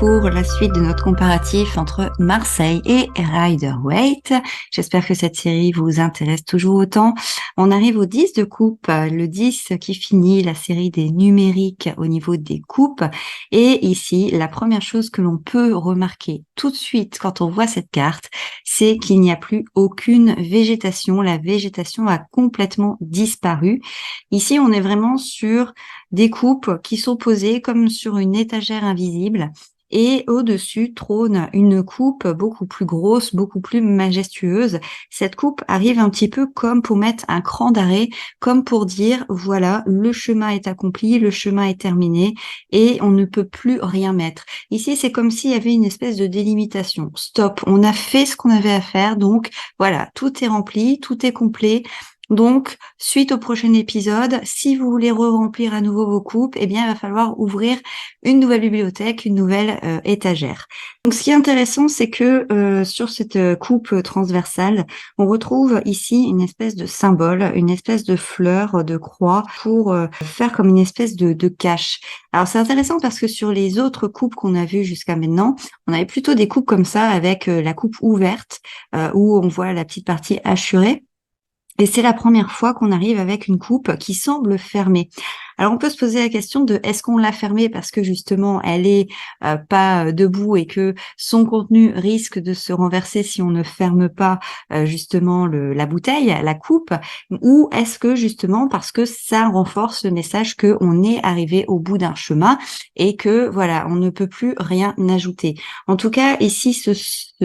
pour la suite de notre comparatif entre Marseille et Rider-Waite. J'espère que cette série vous intéresse toujours autant. On arrive au 10 de coupe, le 10 qui finit la série des numériques au niveau des coupes. Et ici, la première chose que l'on peut remarquer tout de suite quand on voit cette carte, c'est qu'il n'y a plus aucune végétation. La végétation a complètement disparu. Ici, on est vraiment sur des coupes qui sont posées comme sur une étagère invisible et au-dessus trône une coupe beaucoup plus grosse, beaucoup plus majestueuse. Cette coupe arrive un petit peu comme pour mettre un cran d'arrêt, comme pour dire voilà, le chemin est accompli, le chemin est terminé et on ne peut plus rien mettre. Ici, c'est comme s'il y avait une espèce de délimitation. Stop, on a fait ce qu'on avait à faire, donc voilà, tout est rempli, tout est complet. Donc, suite au prochain épisode, si vous voulez re-remplir à nouveau vos coupes, eh bien, il va falloir ouvrir une nouvelle bibliothèque, une nouvelle étagère. Donc, ce qui est intéressant, c'est que sur cette coupe transversale, on retrouve ici une espèce de symbole, une espèce de fleur, de croix, pour faire comme une espèce de cache. Alors, c'est intéressant parce que sur les autres coupes qu'on a vues jusqu'à maintenant, on avait plutôt des coupes comme ça, avec la coupe ouverte, où on voit la petite partie hachurée. Et c'est la première fois qu'on arrive avec une coupe qui semble fermée. Alors on peut se poser la question de est-ce qu'on l'a fermée parce que justement elle est pas debout et que son contenu risque de se renverser si on ne ferme pas justement la bouteille, la coupe, ou est-ce que justement parce que ça renforce le message que on est arrivé au bout d'un chemin et que voilà, on ne peut plus rien ajouter. En tout cas, ici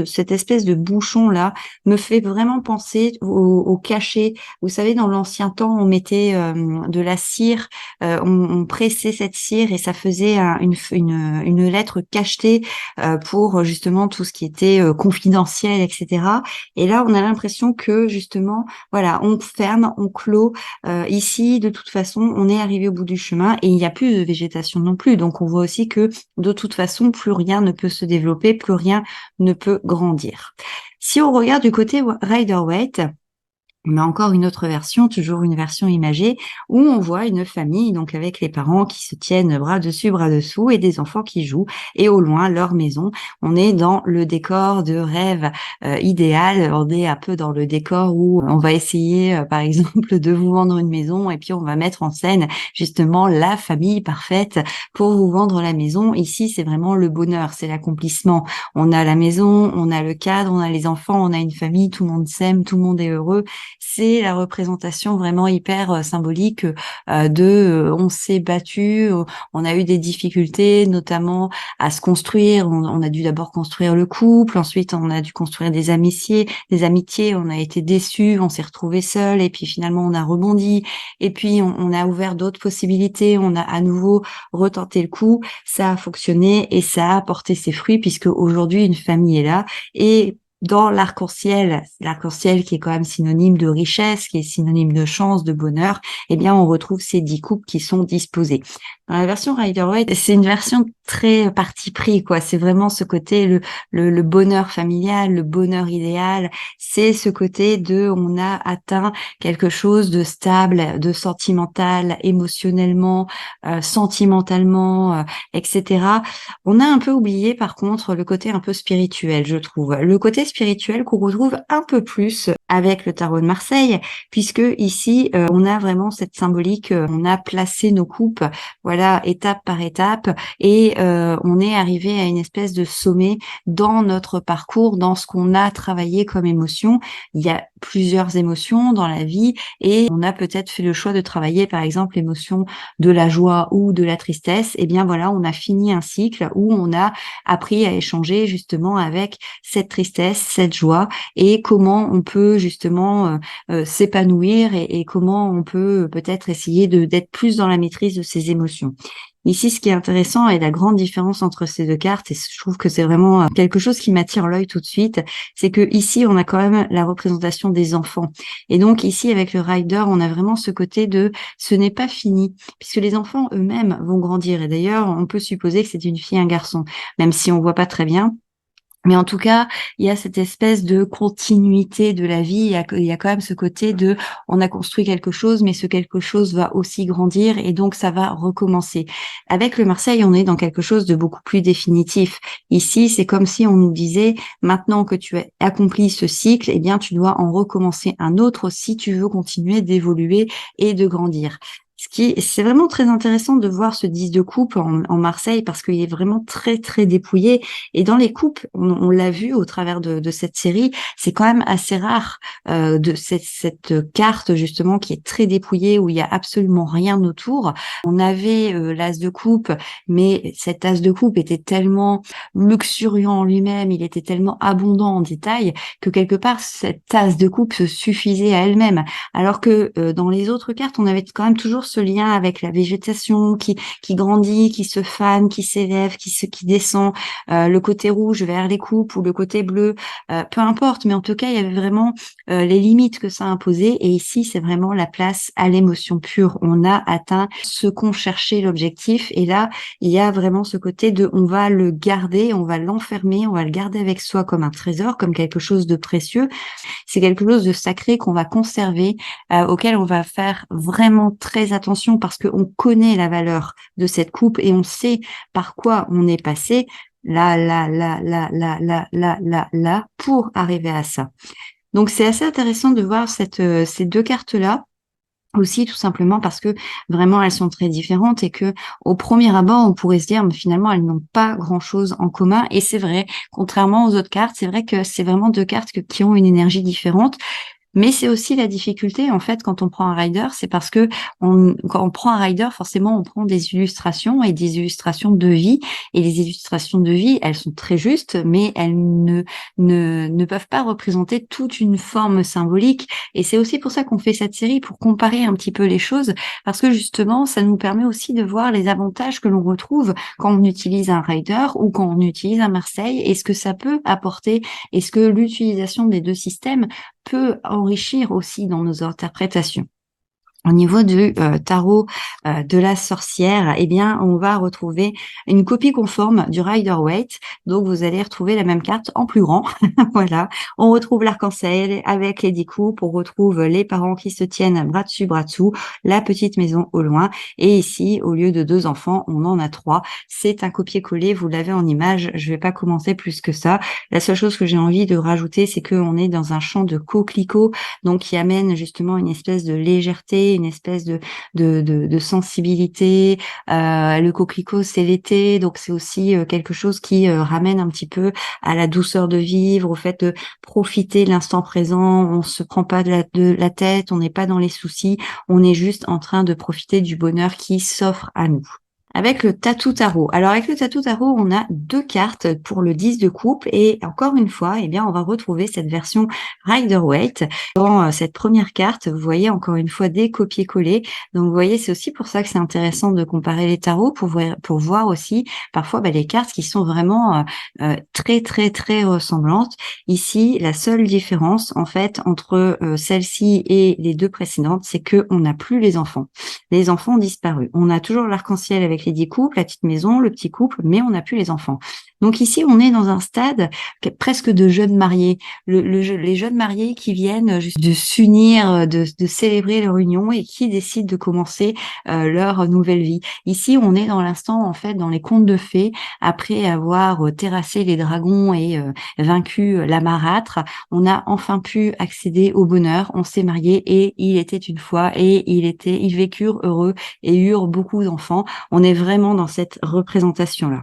cette espèce de bouchon là me fait vraiment penser au cachet. Vous savez, dans l'ancien temps, on mettait de la cire, on pressait cette cire et ça faisait une lettre cachetée pour justement tout ce qui était confidentiel, etc. Et là, on a l'impression que justement, voilà, on ferme, on clôt. Ici, de toute façon, on est arrivé au bout du chemin et il n'y a plus de végétation non plus. Donc, on voit aussi que de toute façon, plus rien ne peut se développer, plus rien ne peut grandir. Si on regarde du côté Rider-Waite, on a encore une autre version, toujours une version imagée, où on voit une famille, donc avec les parents qui se tiennent bras dessus, bras dessous, et des enfants qui jouent, et au loin, leur maison. On est dans le décor de rêve idéal, on est un peu dans le décor où on va essayer, par exemple, de vous vendre une maison, et puis on va mettre en scène justement la famille parfaite pour vous vendre la maison. Ici, c'est vraiment le bonheur, c'est l'accomplissement. On a la maison, on a le cadre, on a les enfants, on a une famille, tout le monde s'aime, tout le monde est heureux. C'est la représentation vraiment hyper symbolique on s'est battu, on a eu des difficultés, notamment à se construire. On a dû d'abord construire le couple, ensuite on a dû construire des amitiés, on a été déçus, on s'est retrouvés seuls, et puis finalement on a rebondi, et puis on a ouvert d'autres possibilités, on a à nouveau retenté le coup, ça a fonctionné et ça a apporté ses fruits puisque aujourd'hui une famille est là et dans l'arc-en-ciel qui est quand même synonyme de richesse, qui est synonyme de chance, de bonheur, eh bien, on retrouve ces 10 coupes qui sont disposées. Dans la version Rider-Waite, c'est une version très parti pris, quoi. C'est vraiment ce côté, le bonheur familial, le bonheur idéal. C'est ce côté de, on a atteint quelque chose de stable, de sentimental, émotionnellement, sentimentalement, etc. On a un peu oublié, par contre, le côté un peu spirituel, je trouve. Le côté spirituel qu'on retrouve un peu plus avec le tarot de Marseille, puisque ici, on a vraiment cette symbolique, on a placé nos coupes, voilà, étape par étape, et on est arrivé à une espèce de sommet dans notre parcours, dans ce qu'on a travaillé comme émotion. Il y a plusieurs émotions dans la vie, et on a peut-être fait le choix de travailler, par exemple, l'émotion de la joie ou de la tristesse. Et bien voilà, on a fini un cycle où on a appris à échanger justement avec cette tristesse, cette joie, et comment on peut justement s'épanouir et comment on peut peut-être essayer d'être plus dans la maîtrise de ses émotions. Ici, ce qui est intéressant et la grande différence entre ces deux cartes, et je trouve que c'est vraiment quelque chose qui m'attire l'œil tout de suite, c'est que ici, on a quand même la représentation des enfants. Et donc ici, avec le Rider, on a vraiment ce côté de ce n'est pas fini, puisque les enfants eux-mêmes vont grandir. Et d'ailleurs, on peut supposer que c'est une fille et un garçon, même si on voit pas très bien. Mais en tout cas, il y a cette espèce de continuité de la vie. Il y a quand même ce côté de, on a construit quelque chose, mais ce quelque chose va aussi grandir et donc ça va recommencer. Avec le Marseille, on est dans quelque chose de beaucoup plus définitif. Ici, c'est comme si on nous disait, maintenant que tu as accompli ce cycle, eh bien, tu dois en recommencer un autre si tu veux continuer d'évoluer et de grandir. C'est vraiment très intéressant de voir ce 10 de coupe en Marseille parce qu'il est vraiment très, très dépouillé. Et dans les coupes, on l'a vu au travers de cette série, c'est quand même assez rare de cette carte justement qui est très dépouillée où il y a absolument rien autour. On avait l'as de coupe, mais cet as de coupe était tellement luxuriant en lui-même, il était tellement abondant en détails que quelque part cette tasse de coupe se suffisait à elle-même. Alors que dans les autres cartes, on avait quand même toujours ce lien avec la végétation qui grandit, qui se fane, qui s'élève, qui descend, le côté rouge vers les coupes ou le côté bleu, peu importe, mais en tout cas, il y avait vraiment les limites que ça imposait. Et ici, c'est vraiment la place à l'émotion pure. On a atteint ce qu'on cherchait, l'objectif. Et là, il y a vraiment ce côté de, on va le garder, on va l'enfermer, on va le garder avec soi comme un trésor, comme quelque chose de précieux. C'est quelque chose de sacré qu'on va conserver, auquel on va faire vraiment très attention parce qu'on connaît la valeur de cette coupe et on sait par quoi on est passé là pour arriver à ça. Donc c'est assez intéressant de voir ces deux cartes-là aussi tout simplement parce que vraiment elles sont très différentes et que au premier abord on pourrait se dire mais finalement elles n'ont pas grand-chose en commun et c'est vrai, contrairement aux autres cartes, c'est vrai que c'est vraiment deux cartes qui ont une énergie différente. Mais c'est aussi la difficulté, en fait, quand on prend un rider, c'est parce que quand on prend un rider, forcément, on prend des illustrations et des illustrations de vie. Et les illustrations de vie, elles sont très justes, mais elles ne peuvent pas représenter toute une forme symbolique. Et c'est aussi pour ça qu'on fait cette série, pour comparer un petit peu les choses, parce que justement, ça nous permet aussi de voir les avantages que l'on retrouve quand on utilise un rider ou quand on utilise un Marseille et ce que ça peut apporter. Est-ce que l'utilisation des deux systèmes peut enrichir aussi dans nos interprétations. Au niveau du tarot de la sorcière, eh bien, on va retrouver une copie conforme du Rider-Waite. Donc, vous allez retrouver la même carte en plus grand. Voilà. On retrouve l'arc-en-ciel avec les 10 coupes. On retrouve les parents qui se tiennent bras dessus, bras dessous. La petite maison au loin. Et ici, au lieu de 2 enfants, on en a 3. C'est un copier-coller. Vous l'avez en image. Je vais pas commenter plus que ça. La seule chose que j'ai envie de rajouter, c'est qu'on est dans un champ de coquelicots, donc qui amène justement une espèce de légèreté, une espèce de sensibilité. Le coquelicot, c'est l'été, donc c'est aussi quelque chose qui ramène un petit peu à la douceur de vivre, au fait de profiter de l'instant présent. On se prend pas de la tête, on n'est pas dans les soucis, on est juste en train de profiter du bonheur qui s'offre à nous. Avec le tatou tarot. Alors avec le tatou tarot, on a 2 cartes pour le 10 de coupe et encore une fois, eh bien, on va retrouver cette version Rider-Waite. Dans cette première carte, vous voyez encore une fois des copier-coller. Donc vous voyez, c'est aussi pour ça que c'est intéressant de comparer les tarots pour voir aussi parfois les cartes qui sont vraiment très très très ressemblantes. Ici, la seule différence en fait entre celle-ci et les 2 précédentes, c'est que on n'a plus les enfants. Les enfants ont disparu. On a toujours l'arc-en-ciel avec les 10 couples, la petite maison, le petit couple, mais on n'a plus les enfants. Donc ici, on est dans un stade presque de jeunes mariés. Les jeunes mariés qui viennent juste de s'unir, de célébrer leur union et qui décident de commencer leur nouvelle vie. Ici, on est dans l'instant, en fait, dans les contes de fées, après avoir terrassé les dragons et vaincu la marâtre, on a enfin pu accéder au bonheur. On s'est mariés et il était une fois et ils vécurent heureux et eurent beaucoup d'enfants. On est vraiment dans cette représentation-là.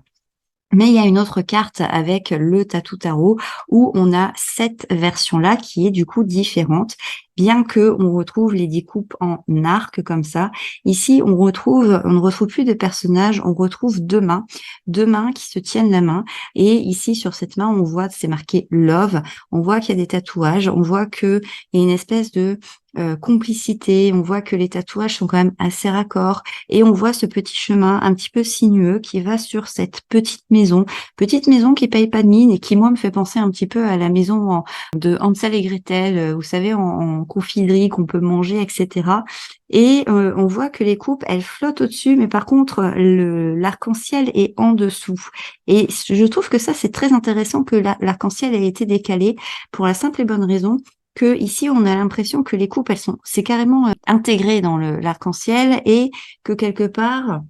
Mais il y a une autre carte avec le tatou tarot où on a cette version-là qui est du coup différente, bien que on retrouve les 10 coupes en arc comme ça. Ici, on ne retrouve plus de personnages, on retrouve 2 mains qui se tiennent la main. Et ici, sur cette main, on voit, c'est marqué Love, on voit qu'il y a des tatouages, on voit qu'il y a une espèce de complicité, on voit que les tatouages sont quand même assez raccords et on voit ce petit chemin un petit peu sinueux qui va sur cette petite maison qui paye pas de mine et qui moi me fait penser un petit peu à la maison de Hansel et Gretel, vous savez en en confiserie qu'on peut manger, etc. Et on voit que les coupes, elles flottent au-dessus, mais par contre, l'arc-en-ciel est en dessous. Et je trouve que ça, c'est très intéressant que l'arc-en-ciel ait été décalé pour la simple et bonne raison que ici, on a l'impression que les coupes, c'est carrément intégré dans l'arc-en-ciel et que quelque part,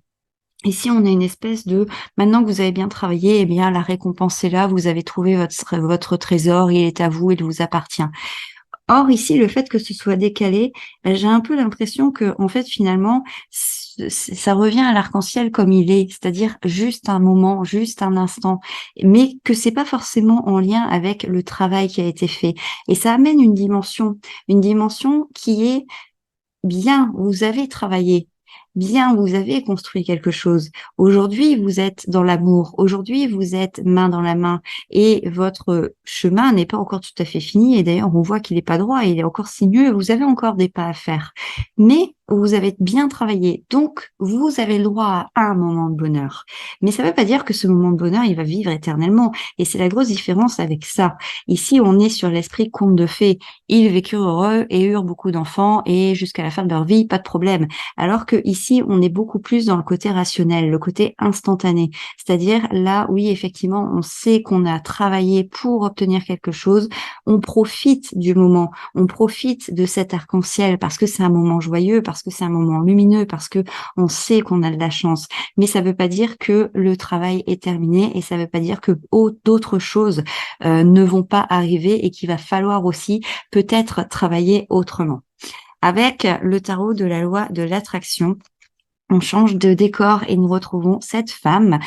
ici, on a une espèce de, maintenant que vous avez bien travaillé, eh bien, la récompense est là, vous avez trouvé votre trésor, il est à vous, il vous appartient. Or, ici, le fait que ce soit décalé, j'ai un peu l'impression que, en fait, finalement, ça revient à l'arc-en-ciel comme il est, c'est-à-dire juste un moment, juste un instant, mais que c'est pas forcément en lien avec le travail qui a été fait. Et ça amène une dimension qui est bien, vous avez travaillé. Bien, vous avez construit quelque chose. Aujourd'hui, vous êtes dans l'amour. Aujourd'hui, vous êtes main dans la main. Et votre chemin n'est pas encore tout à fait fini. Et d'ailleurs, on voit qu'il n'est pas droit. Il est encore sinueux. Vous avez encore des pas à faire. Mais vous avez bien travaillé. Donc, vous avez le droit à un moment de bonheur. Mais ça ne veut pas dire que ce moment de bonheur, il va vivre éternellement. Et c'est la grosse différence avec ça. Ici, on est sur l'esprit conte de fées. Ils vécurent heureux et eurent beaucoup d'enfants et jusqu'à la fin de leur vie, pas de problème. Alors que ici, on est beaucoup plus dans le côté rationnel, le côté instantané. C'est-à-dire là, oui, effectivement, on sait qu'on a travaillé pour obtenir quelque chose. On profite du moment, on profite de cet arc-en-ciel parce que c'est un moment joyeux, parce que c'est un moment lumineux, parce que on sait qu'on a de la chance. Mais ça ne veut pas dire que le travail est terminé et ça ne veut pas dire que d'autres choses ne vont pas arriver et qu'il va falloir aussi peut-être travailler autrement. Avec le tarot de la loi de l'attraction, on change de décor et nous retrouvons cette femme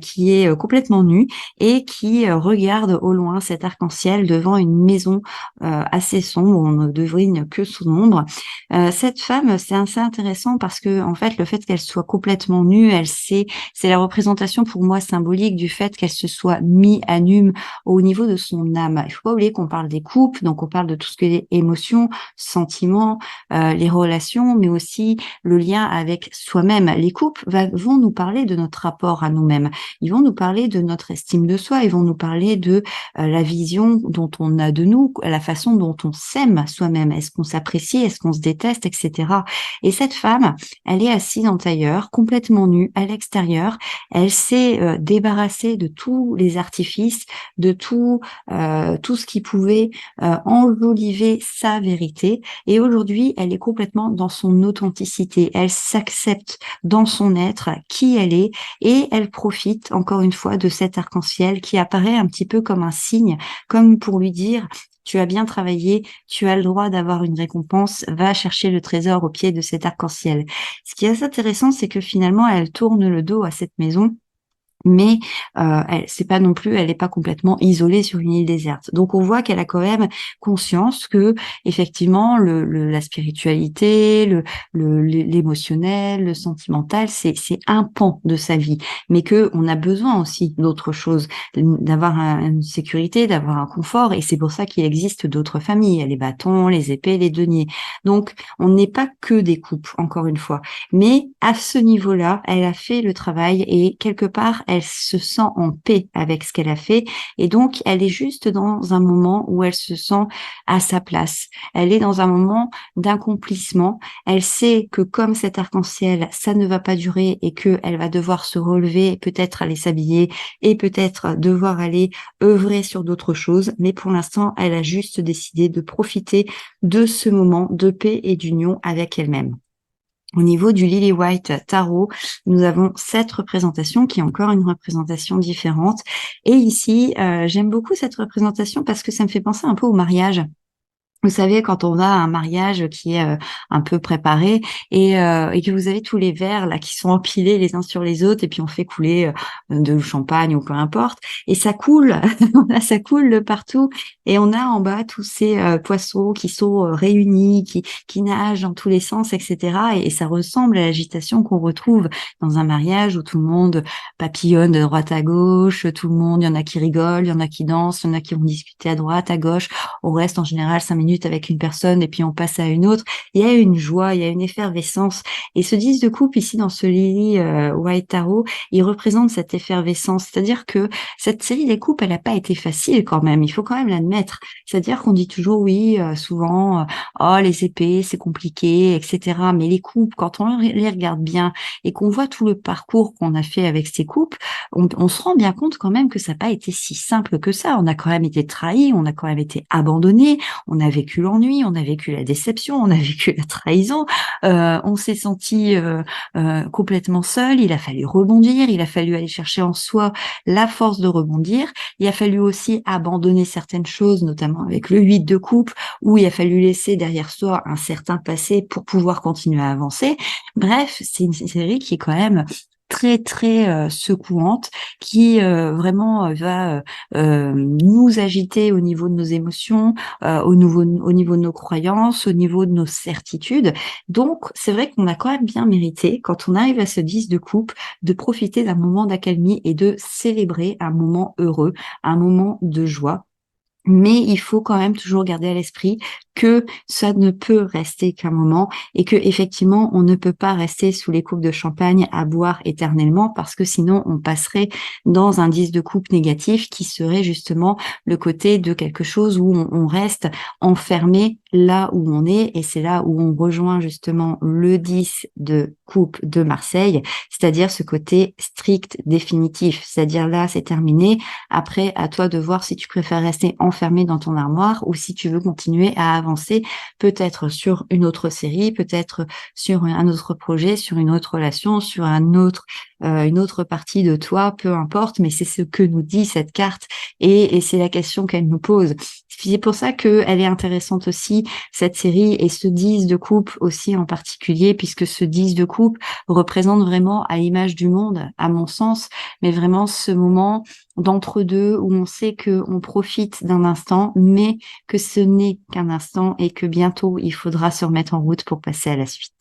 qui est complètement nue et qui regarde au loin cet arc-en-ciel devant une maison assez sombre. On ne devine que son ombre. Cette femme, c'est assez intéressant parce que en fait, le fait qu'elle soit complètement nue, c'est la représentation pour moi symbolique du fait qu'elle se soit mise à nu au niveau de son âme. Il faut pas oublier qu'on parle des couples, donc on parle de tout ce qui est émotions, sentiments, les relations, mais aussi le lien avec soi-même. Les couples vont nous parler de notre rapport à nous-mêmes. Ils vont nous parler de notre estime de soi. Ils vont nous parler de la vision dont on a de nous, la façon dont on s'aime soi-même. Est-ce qu'on s'apprécie? Est-ce qu'on se déteste, etc. Et cette femme, elle est assise en tailleur, complètement nue à l'extérieur. Elle s'est débarrassée de tous les artifices, de tout ce qui pouvait enjoliver sa vérité. Et aujourd'hui, elle est complètement dans son authenticité. Elle s'accepte dans son être qui elle est et elle profite encore une fois de cet arc-en-ciel qui apparaît un petit peu comme un signe, comme pour lui dire tu as bien travaillé, tu as le droit d'avoir une récompense, va chercher le trésor au pied de cet arc-en-ciel. Ce qui est assez intéressant, c'est que finalement elle tourne le dos à cette maison. Mais c'est pas non plus, elle n'est pas complètement isolée sur une île déserte. Donc on voit qu'elle a quand même conscience que effectivement la spiritualité, l'émotionnel, le sentimental, c'est un pan de sa vie, mais que on a besoin aussi d'autre chose, d'avoir une sécurité, d'avoir un confort, et c'est pour ça qu'il existe d'autres familles, les bâtons, les épées, les deniers. Donc on n'est pas que des coupes, encore une fois, mais à ce niveau-là, elle a fait le travail et quelque part elle se sent en paix avec ce qu'elle a fait et donc elle est juste dans un moment où elle se sent à sa place. Elle est dans un moment d'accomplissement. Elle sait que comme cet arc-en-ciel, ça ne va pas durer et qu'elle va devoir se relever, peut-être aller s'habiller et peut-être devoir aller œuvrer sur d'autres choses. Mais pour l'instant, elle a juste décidé de profiter de ce moment de paix et d'union avec elle-même. Au niveau du Lily White Tarot, nous avons cette représentation qui est encore une représentation différente. Et ici, j'aime beaucoup cette représentation parce que ça me fait penser un peu au mariage. Vous savez, quand on va à un mariage qui est un peu préparé et que vous avez tous les verres là qui sont empilés les uns sur les autres et puis on fait couler de champagne ou peu importe et ça coule, ça coule de partout et on a en bas tous ces poissons qui sont réunis, qui nagent dans tous les sens, etc. Et ça ressemble à l'agitation qu'on retrouve dans un mariage où tout le monde papillonne de droite à gauche, tout le monde, il y en a qui rigolent, il y en a qui dansent, il y en a qui vont discuter à droite, à gauche. on reste en général 5 minutes avec une personne et puis on passe à une autre. Il y a une joie, il y a une effervescence. Et ce 10 de coupe ici dans ce Lily White Tarot, il représente cette effervescence. C'est-à-dire que cette série des coupes, elle n'a pas été facile quand même. Il faut quand même l'admettre. C'est-à-dire qu'on dit toujours oui, souvent, oh les épées, c'est compliqué, etc. Mais les coupes, quand on les regarde bien et qu'on voit tout le parcours qu'on a fait avec ces coupes, on se rend bien compte quand même que ça n'a pas été si simple que ça. On a quand même été trahi, on a quand même été abandonné, on a vécu l'ennui, on a vécu la déception, on a vécu la trahison, on s'est senti complètement seul, il a fallu rebondir, il a fallu aller chercher en soi la force de rebondir, il a fallu aussi abandonner certaines choses, notamment avec le 8 de coupe, où il a fallu laisser derrière soi un certain passé pour pouvoir continuer à avancer. Bref, c'est une série qui est quand même très très secouante, qui vraiment va nous agiter au niveau de nos émotions, au niveau de nos croyances, au niveau de nos certitudes. Donc c'est vrai qu'on a quand même bien mérité, quand on arrive à ce 10 de coupe, de profiter d'un moment d'accalmie et de célébrer un moment heureux, un moment de joie. Mais il faut quand même toujours garder à l'esprit que ça ne peut rester qu'un moment et que effectivement on ne peut pas rester sous les coupes de champagne à boire éternellement, parce que sinon on passerait dans un 10 de coupe négatif qui serait justement le côté de quelque chose où on reste enfermé là où on est, et c'est là où on rejoint justement le 10 de coupe de Marseille, c'est-à-dire ce côté strict, définitif, c'est-à-dire là c'est terminé, après à toi de voir si tu préfères rester enfermé dans ton armoire ou si tu veux continuer à avancer, peut-être sur une autre série, peut-être sur un autre projet, sur une autre relation, sur une autre partie de toi, peu importe, mais c'est ce que nous dit cette carte et c'est la question qu'elle nous pose. C'est pour ça qu'elle est intéressante aussi, cette série, et ce 10 de coupe aussi en particulier, puisque ce 10 de coupe représente vraiment à l'image du monde, à mon sens, mais vraiment ce moment d'entre-deux où on sait qu'on profite d'un instant, mais que ce n'est qu'un instant et que bientôt il faudra se remettre en route pour passer à la suite.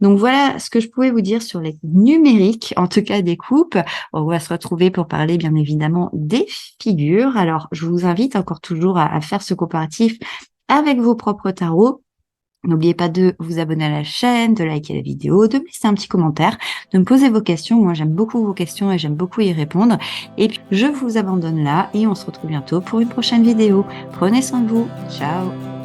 Donc voilà ce que je pouvais vous dire sur les numériques, en tout cas des coupes. On va se retrouver pour parler bien évidemment des figures. Alors je vous invite encore toujours à faire ce comparatif avec vos propres tarots. N'oubliez pas de vous abonner à la chaîne, de liker la vidéo, de me laisser un petit commentaire, de me poser vos questions. Moi, j'aime beaucoup vos questions et j'aime beaucoup y répondre. Et puis, je vous abandonne là et on se retrouve bientôt pour une prochaine vidéo. Prenez soin de vous. Ciao!